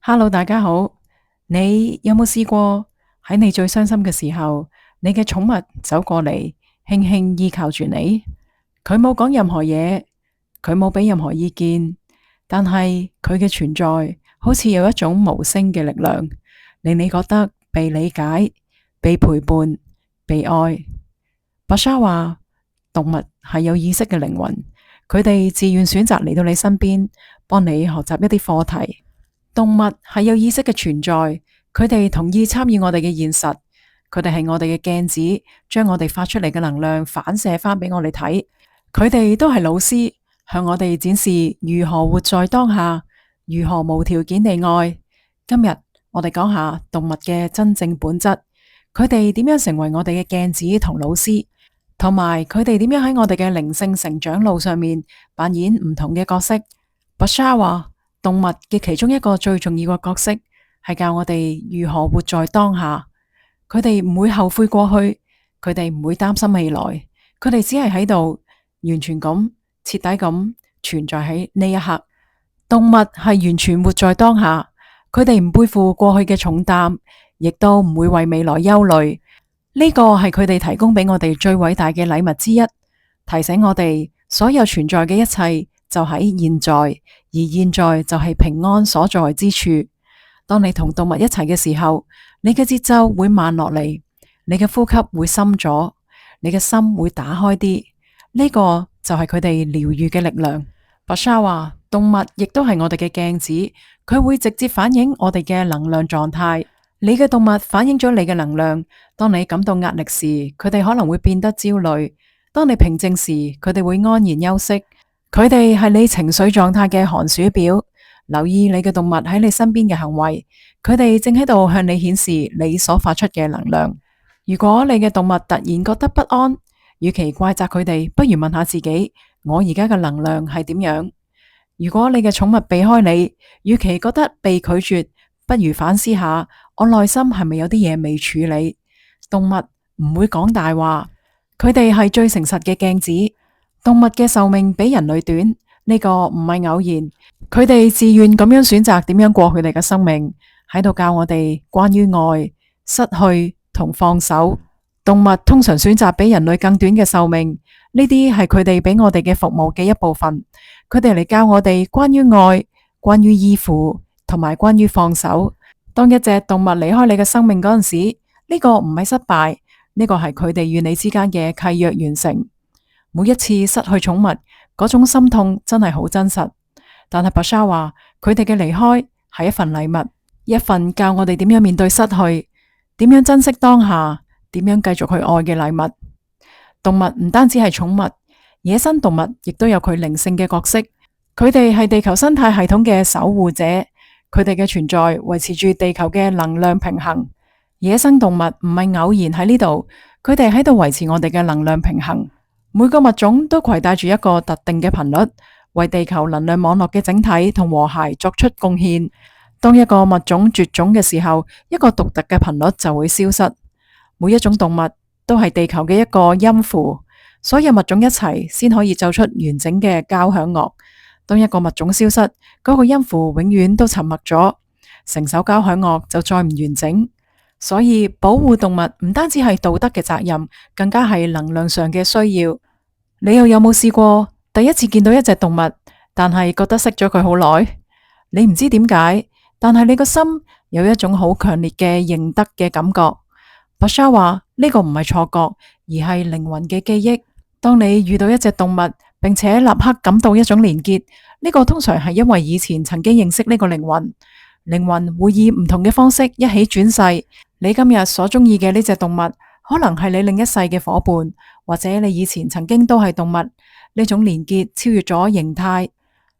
Hello，大家好。你有冇試過喺你最傷心嘅時候，你嘅寵物走過嚟，輕輕依靠住你？佢冇講任何嘢，佢冇俾任何意見，但係佢嘅存在好似有一種無聲嘅力量，令你覺得被理解、被陪伴、被愛。白莎話，動物係有意識嘅靈魂，佢哋自願選擇嚟到你身邊，幫你學習一啲課題。動物係有意識嘅存在，佢哋同意參與我哋嘅現實，佢哋係我哋嘅鏡子，將我哋發出嚟嘅能量反射翻俾我哋睇。佢哋都係老師，向我哋展示如何活在當下，如何無條件地愛。今日我哋講下動物嘅真正本質，佢哋點樣成為我哋嘅鏡子同老師，同埋佢哋點樣喺我哋嘅靈性成長路上面扮演唔同嘅角色。白莎話，動物嘅其中一個最重要嘅角色係教我哋如何活在當下。佢哋唔會後悔過去，佢哋唔會擔心未來，佢哋只係喺度完全咁徹底咁存在喺呢一刻。動物係完全活在當下，佢哋唔背負過去嘅重擔，亦都唔會為未來憂慮。呢個係佢哋提供俾我哋最偉大嘅禮物之一，提醒我哋所有存在嘅一切就喺現在，而現在就係平安所在之處。當你同動物一齊嘅時候，你嘅節奏會慢落嚟，你嘅呼吸會深咗，你嘅心會打開啲。呢個就係佢哋療愈嘅力量。白莎話，動物亦都係我哋嘅鏡子，佢會直接反映我哋嘅能量狀態。你嘅動物反映咗你嘅能量。當你感到壓力時，佢哋可能會變得焦慮；當你平靜時，佢哋會安然休息。佢哋係你情緒狀態嘅寒暑表。留意你嘅動物喺你身邊嘅行為，佢哋正喺度向你顯示你所發出嘅能量。如果你嘅動物突然覺得不安，與其怪責佢哋，不如問下自己：我而家嘅能量係點樣？如果你嘅寵物避開你，與其覺得被拒絕，不如反思下，我內心係咪有啲嘢未處理？動物唔會講大話，佢哋係最誠實嘅鏡子。動物嘅壽命比人類短，呢個唔係偶然。佢哋自願咁樣選擇點樣過佢哋嘅生命，喺度教我哋關於愛、失去同放手。動物通常選擇比人類更短嘅壽命，呢啲係佢哋俾我哋嘅服務嘅一部分。佢哋嚟教我哋關於愛、關於依附同埋關於放手。當一隻動物離開你嘅生命嗰陣時，呢個唔係失敗，呢個係佢哋與你之間嘅契約完成。每一次失去寵物，嗰種心痛真係好真實。但係白莎話，佢哋嘅離開係一份禮物，一份教我哋點樣面對失去，點樣珍惜當下，點樣繼續去愛嘅禮物。動物唔單止係寵物，野生動物亦都有佢靈性嘅角色。佢哋係地球生態系統嘅守護者，佢哋嘅存在維持住地球嘅能量平衡。野生動物唔係偶然喺呢度，佢哋喺度維持我哋嘅能量平衡。每個物種都攜帶住一個特定嘅頻率，為地球能量網絡嘅整體同和諧作出貢獻。當一個物種絕種嘅時候，一個獨特嘅頻率就會消失。每一種動物都係地球嘅一個音符，所有物種一齊先可以奏出完整嘅交響樂。當一個物種消失，嗰個音符永遠都沉默咗，成首交響樂就再唔完整。所以保護動物唔單止係道德嘅責任，更加係能量上嘅需要。你又有冇試過第一次見到一隻動物，但係覺得識咗佢好耐？你唔知點解，但係你個心有一種好強烈嘅認得嘅感覺。白莎話，呢個唔係錯覺，而係靈魂嘅記憶。當你遇到一隻動物，並且立刻感到一種連結，呢個通常係因為以前曾經認識呢個靈魂。靈魂會以唔同嘅方式一起轉世。你今日所中意嘅呢隻動物，可能係你另一世嘅夥伴，或者你以前曾經都係動物。呢種連結超越咗形態。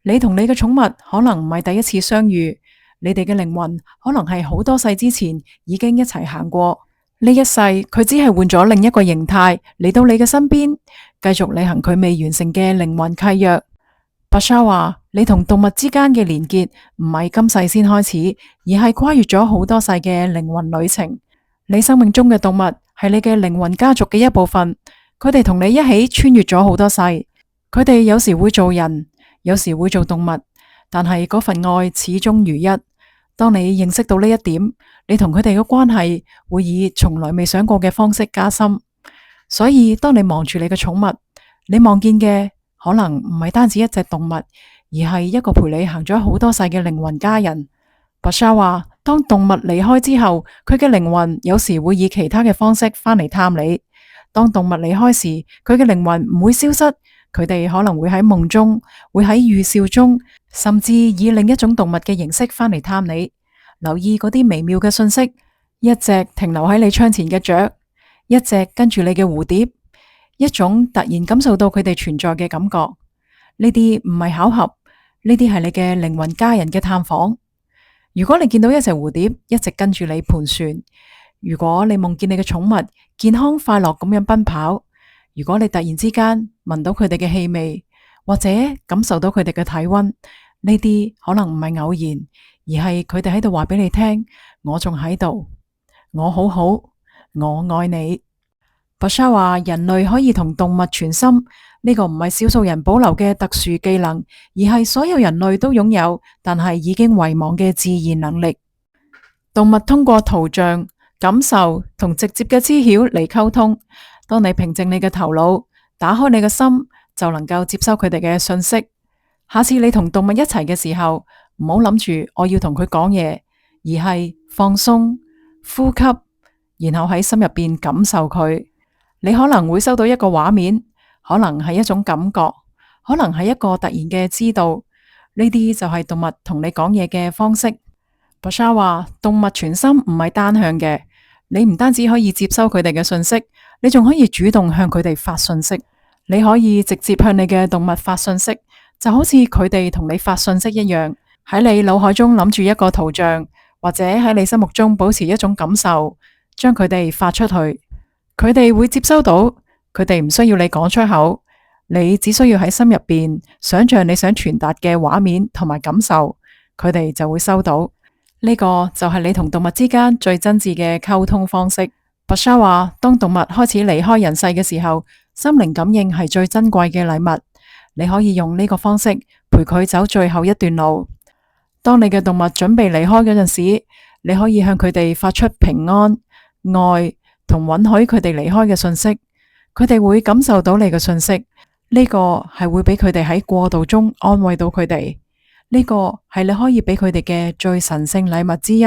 你同你嘅寵物可能唔係第一次相遇，你哋嘅靈魂可能係好多世之前已經一齊行過。呢一世佢只係換咗另一個形態嚟到你嘅身邊，繼續履行佢未完成嘅靈魂契約。白莎話，你同動物之間嘅連結唔係今世先開始，而係跨越咗好多世嘅靈魂旅程。你生命中嘅動物係你嘅靈魂家族嘅一部分，佢哋同你一起穿越咗好多世。佢哋有時會做人，有時會做動物，但係嗰份愛始終如一。當你認識到呢一點，你同佢哋嘅關係會以從來未想過嘅方式加深。所以當你望住你嘅寵物，你望見嘅可能唔係單止一隻動物，而係一個陪你行咗好多世嘅靈魂家人。Bashar 話，當動物離開之後，佢嘅靈魂有時會以其他嘅方式返嚟探你。當動物離開時，佢嘅靈魂唔會消失，佢哋可能會喺夢中，會喺預兆中，甚至以另一種動物嘅形式返嚟探你。留意嗰啲微妙嘅信息，一隻停留喺你窗前嘅雀，一隻跟住你嘅蝴蝶，一種突然感受到佢哋存在嘅感覺。呢啲唔係巧合，呢啲係你嘅靈魂家人嘅探訪。如果你見到一隻蝴蝶一直跟住你盤旋，如果你夢見你嘅寵物健康快樂咁樣奔跑，如果你突然之間聞到佢哋嘅氣味，或者感受到佢哋嘅體溫，呢啲可能唔係偶然，而係佢哋喺度話俾你聽，我仲喺度，我好好，我愛你。Bashar 話，人類可以同動物傳心，呢個唔係少數人保留嘅特殊技能，而係所有人類都擁有，但係已經遺忘嘅自然能力。動物通過圖像、感受同直接嘅知曉嚟溝通。當你平靜你嘅頭腦，打開你嘅心，就能夠接收佢哋嘅信息。下次你同動物一齊嘅時候，唔好諗住我要同佢講嘢，而係放鬆、呼吸，然後喺心入邊感受佢。你可能會收到一個畫面，可能係一種感覺，可能係一個突然嘅知道。呢啲就係動物同你講嘢嘅方式。Bashar 話，動物傳心唔係單向嘅，你唔單止可以接收佢哋嘅信息，你仲可以主動向佢哋發信息。你可以直接向你嘅動物發信息，就好似佢哋同你發信息一樣，喺你腦海中諗住一個圖像，或者喺你心目中保持一種感受，將佢哋發出去。佢哋會接收到，佢哋唔需要你講出口，你只需要喺心入邊想象你想傳達嘅畫面同埋感受，佢哋就會收到。呢個就係你同動物之間最真摯嘅溝通方式。Bashar 話，當動物開始離開人世嘅時候，心靈感應係最珍貴嘅禮物。你可以用呢個方式陪佢走最後一段路。當你嘅動物準備離開嗰陣時，你可以向佢哋發出平安、愛同允許佢哋離開嘅信息。佢哋會感受到你嘅信息，呢個係會俾佢哋喺過渡中安慰到佢哋。呢個係你可以俾佢哋嘅最神聖禮物之一。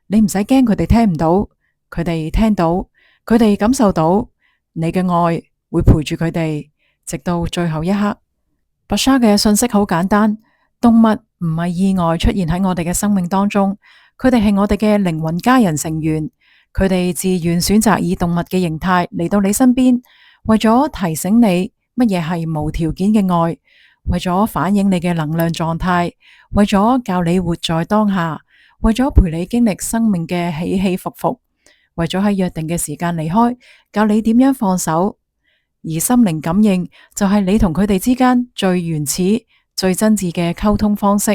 你唔使驚佢哋聽唔到，佢哋聽到，佢哋感受到你嘅愛會陪住佢哋直到最後一刻。Bashar 嘅信息好簡單，動物唔係意外出現喺我哋嘅生命當中，佢哋係我哋嘅靈魂家人成員，佢哋自願選擇以動物嘅形態嚟到你身邊，為咗提醒你乜嘢係無條件嘅愛，為咗反映你嘅能量狀態，為咗教你活在當下，為咗陪你經歷生命嘅起起伏伏，為咗喺約定嘅時間離開，教你點樣放手。而心靈感應就係你同佢哋之間最原始、最真摯嘅溝通方式，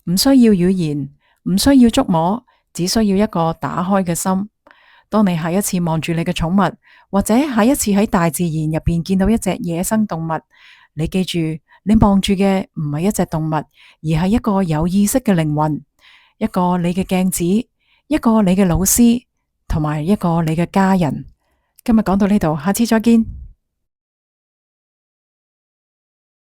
唔需要語言，唔需要觸摸，只需要一個打開嘅心。當你下一次望住你嘅寵物，或者下一次喺大自然入邊見到一隻野生動物，你記住，你望住嘅唔係一隻動物，而係一個有意識嘅靈魂，一個你嘅鏡子，一個你嘅老師，同埋一個你嘅家人。今日講到呢度，下次再見。